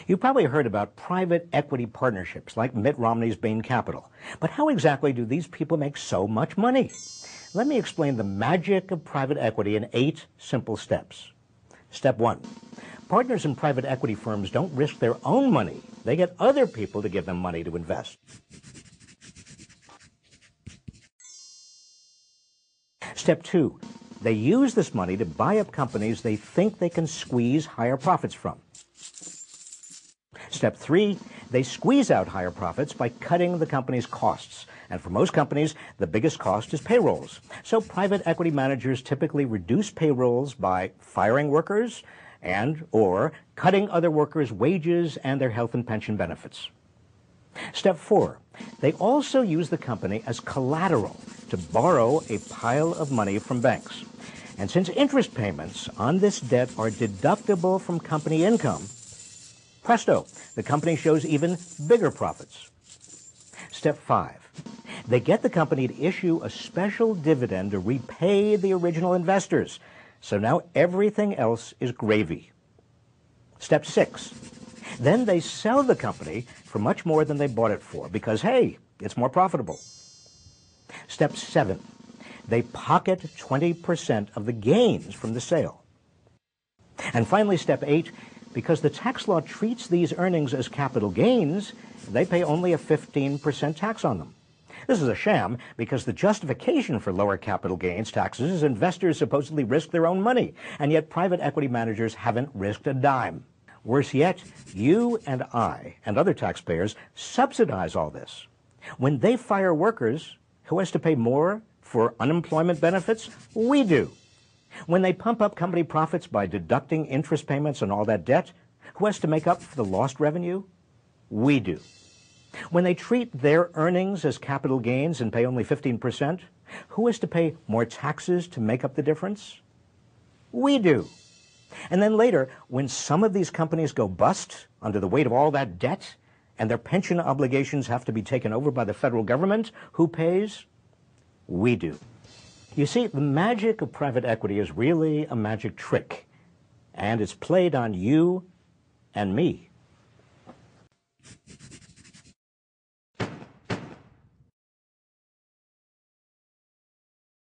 You've probably heard about private equity partnerships like Mitt Romney's Bain Capital. But how exactly do these people make so much money? Let me explain the magic of private equity in 8 simple steps. Step 1. Partners in private equity firms don't risk their own money. They get other people to give them money to invest. Step 2. They use this money to buy up companies they think they can squeeze higher profits from. Step 3, they squeeze out higher profits by cutting the company's costs. And for most companies, the biggest cost is payrolls. So private equity managers typically reduce payrolls by firing workers or cutting other workers' wages and their health and pension benefits. Step 4, they also use the company as collateral to borrow a pile of money from banks. And since interest payments on this debt are deductible from company income, presto, the company shows even bigger profits. Step 5, they get the company to issue a special dividend to repay the original investors. So now everything else is gravy. Step 6, then they sell the company for much more than they bought it for because, hey, it's more profitable. Step 7, they pocket 20% of the gains from the sale. And finally, step 8, because the tax law treats these earnings as capital gains, they pay only a 15% tax on them. This is a sham because the justification for lower capital gains taxes is investors supposedly risk their own money, and yet private equity managers haven't risked a dime. Worse yet, you and I and other taxpayers subsidize all this. When they fire workers, who has to pay more for unemployment benefits? We do. When they pump up company profits by deducting interest payments on all that debt, who has to make up for the lost revenue? We do. When they treat their earnings as capital gains and pay only 15%, who has to pay more taxes to make up the difference? We do. And then later, when some of these companies go bust under the weight of all that debt and their pension obligations have to be taken over by the federal government, who pays? We do. You see, the magic of private equity is really a magic trick, and it's played on you and me.